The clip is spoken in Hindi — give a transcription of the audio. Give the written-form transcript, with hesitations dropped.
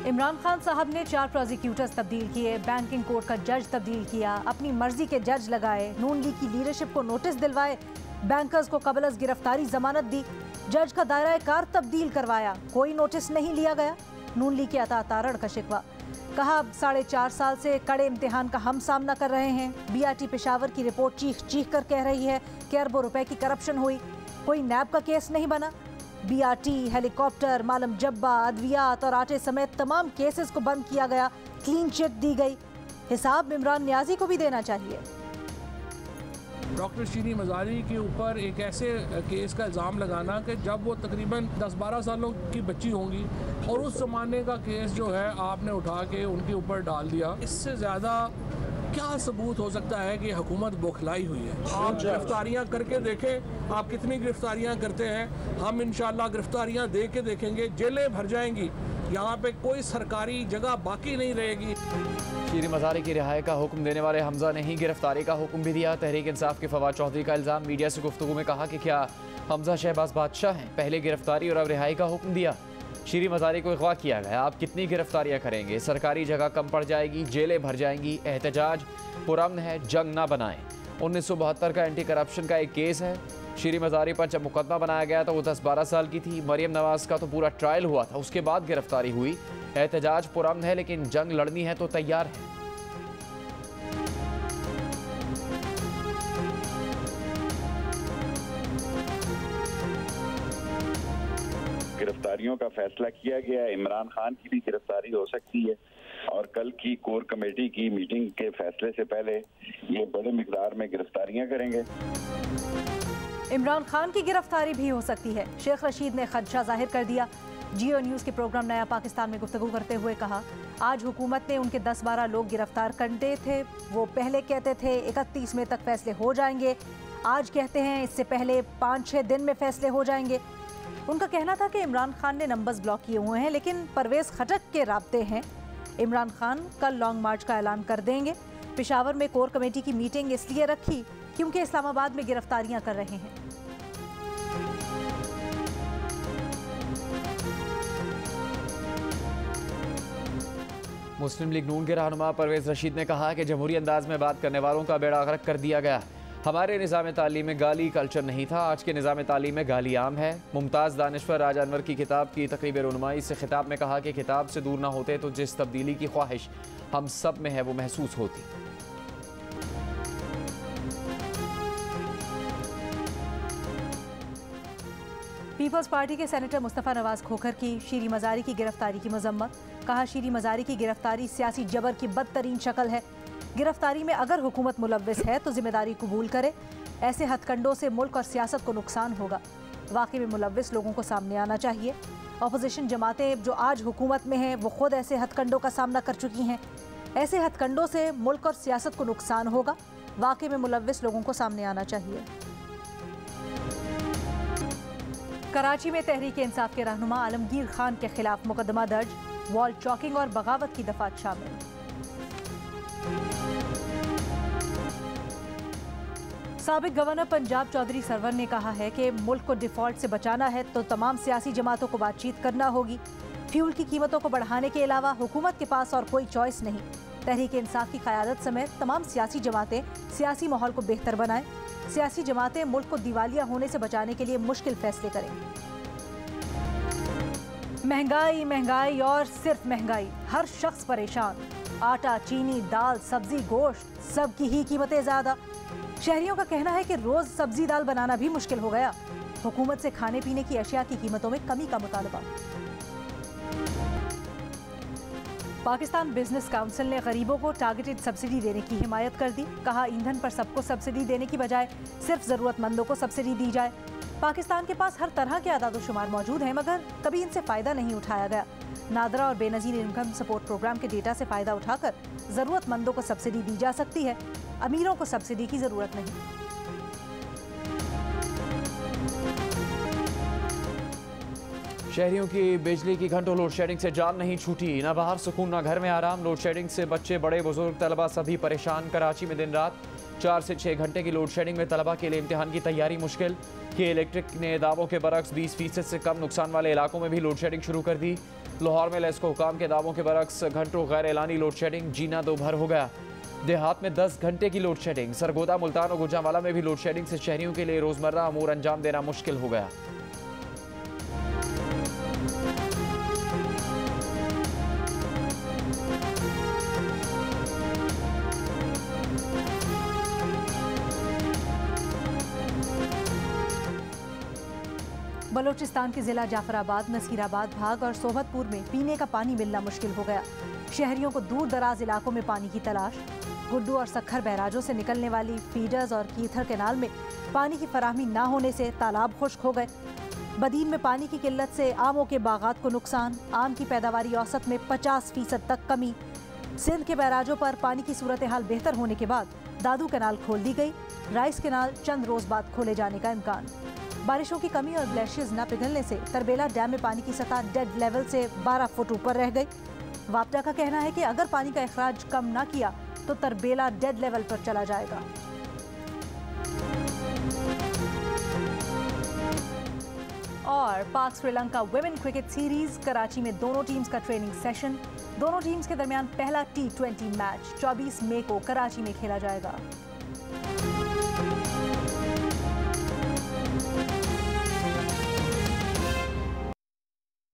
इमरान खान साहब ने 4 प्रोसिक्यूटर्स तब्दील किए, बैंकिंग कोर्ट का जज तब्दील किया, अपनी मर्जी के जज लगाए, नून लीग की लीडरशिप को नोटिस दिलवाए, बैंकर्स को कबल अज़ गिरफ्तारी जमानत दी, जज का दायरा कार तब्दील करवाया, कोई नोटिस नहीं लिया गया। नून लीग के अता तारड़ का शिकवा, कहा अब 4.5 साल से कड़े इम्तिहान का हम सामना कर रहे हैं। BRT पेशावर की रिपोर्ट चीख चीख कर कह रही है कि अरबों रुपए की करप्शन हुई, कोई नैब का केस नहीं बना। BRT, हेलीकॉप्टर, मालम जब्बा, अद्वियात और आटे समेत तमाम केसेस को बंद किया गया, क्लीन चिट दी गई। हिसाब इमरान नियाजी को भी देना चाहिए। डॉक्टर शीरी मज़ारी के ऊपर एक ऐसे केस का इल्ज़ाम लगाना कि जब वो तकरीबन 10-12 सालों की बच्ची होंगी और उस ज़माने का केस जो है आपने उठा के उनके ऊपर डाल दिया, इससे ज़्यादा क्या सबूत हो सकता है कि हुकूमत बौखलाई हुई है। आप गिरफ्तारियां करके देखें, आप कितनी गिरफ्तारियां करते हैं। हम इंशाल्लाह गिरफ्तारियां दे के देखेंगे, जेलें भर जाएंगी, यहाँ पे कोई सरकारी जगह बाकी नहीं रहेगी। शीरी मज़ारी की रिहाई का हुक्म देने वाले हमजा ने ही गिरफ्तारी का हुक्म भी दिया। तहरीक इंसाफ के फवाद चौधरी का इल्ज़ाम, मीडिया से गुफ्तगू में कहा कि क्या हमजा शहबाज बादशाह हैं, पहले गिरफ्तारी और अब रिहाई का हुक्म दिया। शीरी मज़ारी को अगवा किया गया, आप कितनी गिरफ्तारियां करेंगे, सरकारी जगह कम पड़ जाएगी, जेलें भर जाएंगी, एहतजाज पुरअमन है, जंग ना बनाएं। 1972 का एंटी करप्शन का एक केस है। शीरी मज़ारी पर जब मुकदमा बनाया गया तो वो 10-12 साल की थी। मरियम नवाज का तो पूरा ट्रायल हुआ था, उसके बाद गिरफ्तारी हुई। एहतजाज पुरअमन है लेकिन जंग लड़नी है तो तैयार है। गिरफ्तारियों का फैसला किया गया है। इमरान खान की भी गिरफ्तारी हो सकती है और कल की कोर कमेटी की मीटिंग के फैसले से पहले ये बड़े मिकदार में गिरफ्तारियां करेंगे। इमरान खान की गिरफ्तारी भी हो सकती है। शेख रशीद ने खदशा जाहिर कर दिया। जियो न्यूज़ के प्रोग्राम नया पाकिस्तान में गुफ्तगू करते हुए कहा, आज हुकूमत ने उनके 10-12 लोग गिरफ्तार कर दिए थे। वो पहले कहते थे 31 मई तक फैसले हो जाएंगे, आज कहते हैं इससे पहले 5-6 दिन में फैसले हो जाएंगे। उनका कहना था कि इमरान खान ने नंबर्स ब्लॉक किए हुए हैं, लेकिन परवेज़ खटक के राब्ते हैं। इमरान खान कल लॉन्ग मार्च का ऐलान कर देंगे। पेशावर में कोर कमेटी की मीटिंग इसलिए रखी क्योंकि इस्लामाबाद में गिरफ्तारियां कर रहे हैं। मुस्लिम लीग नून के रहनुमा परवेज़ रशीद ने कहा कि जमहूरी अंदाज में बात करने वालों का बेड़ा गर्क कर दिया गया। हमारे निज़ाम तालीम में गाली कल्चर नहीं था, आज के निज़ाम तालीम में गाली आम है। मुमताज़ दानिश्वर राजा अनवर की किताब की तकरीब रुनमाई से खिताब में कहा कि किताब से दूर ना होते तो जिस तब्दीली की ख्वाहिश हम सब में है वो महसूस होती। पीपल्स पार्टी के सेनेटर मुस्तफ़ा नवाज खोखर की शीरी मज़ारी की गिरफ्तारी की मजम्मत। कहा, शीरी मज़ारी की गिरफ्तारी सियासी जबर की बदतरीन शक्ल है। गिरफ्तारी में अगर हुकूमत मुलव्विस है तो जिम्मेदारी कबूल करे। ऐसे हथकंडों से मुल्क और सियासत को नुकसान होगा। वाकई में मुलव्विस लोगों को सामने आना चाहिए। अपोजिशन जमातें जो आज हुकूमत में हैं वो खुद ऐसे हथकंडों का सामना कर चुकी हैं। ऐसे हथकंडों से मुल्क और सियासत को नुकसान होगा। वाकई में मुलव्विस लोगों को सामने आना चाहिए। कराची में तहरीक इंसाफ के रहनुमा आलमगीर खान के खिलाफ मुकदमा दर्ज। वॉल चॉकिंग और बगावत की दफात शामिल। साबिक गवर्नर पंजाब चौधरी सरवर ने कहा है कि मुल्क को डिफॉल्ट से बचाना है तो तमाम सियासी जमातों को बातचीत करना होगी। फ्यूल की कीमतों को बढ़ाने के अलावा हुकूमत के पास और कोई चॉइस नहीं। तहरीक इंसाफ की क़यादत समेत तमाम सियासी जमातें सियासी माहौल को बेहतर बनाएं। सियासी जमातें मुल्क को दिवालिया होने से बचाने के लिए मुश्किल फैसले करें। महंगाई महंगाई और सिर्फ महंगाई, हर शख्स परेशान। आटा, चीनी, दाल, सब्जी, गोश्त, सब की ही कीमतें ज़्यादा। शहरियों का कहना है कि रोज़ सब्जी दाल बनाना भी मुश्किल हो गया। हुकूमत से खाने पीने की अशिया की कीमतों में कमी का मुतालबा। पाकिस्तान बिजनेस काउंसिल ने गरीबों को टारगेटेड सब्सिडी देने की हिमायत कर दी। कहा, ईंधन पर सबको सब्सिडी देने की बजाय सिर्फ ज़रूरतमंदों को सब्सिडी दी जाए। पाकिस्तान के पास हर तरह के आदाद-ओ-शुमार मौजूद हैं, मगर कभी इनसे फ़ायदा नहीं उठाया गया। नादरा और बेनज़ीर इनकम सपोर्ट प्रोग्राम के डेटा से फ़ायदा उठाकर ज़रूरतमंदों को सब्सिडी दी जा सकती है। अमीरों को सब्सिडी की ज़रूरत नहीं। शहरियों की बिजली की घंटों लोड शेडिंग से जान नहीं छूटी। न बाहर सुकून न घर में आराम। लोड शेडिंग से बच्चे, बड़े, बुजुर्ग, तलबा सभी परेशान। कराची में दिन रात 4 से 6 घंटे की लोड शेडिंग में तलबा के लिए इम्तिहान की तैयारी मुश्किल। के इलेक्ट्रिक ने दावों के बरक्स 20% से कम नुकसान वाले इलाकों में भी लोड शेडिंग शुरू कर दी। लाहौर में लेस्को हुकाम के दावों के बरक्स घंटों गैर एलानी लोड शेडिंग, जीना दो भर हो गया। देहात में 10 घंटे की लोड शेडिंग। सरगोदा, मुल्तान और गुजरांवाला में भी लोड शेडिंग से शहरियों के लिए रोजमर्रा अमूर अंजाम देना मुश्किल हो गया। बलोचिस्तान के जिला जाफराबाद, नसीराबाद, भाग और सोहतपुर में पीने का पानी मिलना मुश्किल हो गया। शहरियों को दूर दराज इलाकों में पानी की तलाश। गुड्डू और सखर बैराजों से निकलने वाली फीडर्स और कीथर कैनाल में पानी की फराहमी न होने से तालाब खुश्क हो गए। बदीन में पानी की किल्लत से आमों के बागात को नुकसान। आम की पैदावारी औसत में 50% तक कमी। सिंध के बैराजों पर पानी की सूरत हाल बेहतर होने के बाद दादू कैनाल खोल दी गई। राइस कैनाल चंद रोज बाद खोले जाने का इम्कान। बारिशों की कमी और ग्लेशियर्स न पिघलने से तरबेला डैम में पानी की सतह डेड लेवल से 12 फुट ऊपर रह गई। वापडा का कहना है कि अगर पानी का अखराज कम न किया तो तरबेला डेड लेवल पर चला जाएगा। और पाक Sri Lanka women cricket series, Karachi में दोनों टीम्स का ट्रेनिंग सेशन। दोनों टीम्स के दरमियान पहला T20 मैच 24 मई को कराची में खेला जाएगा।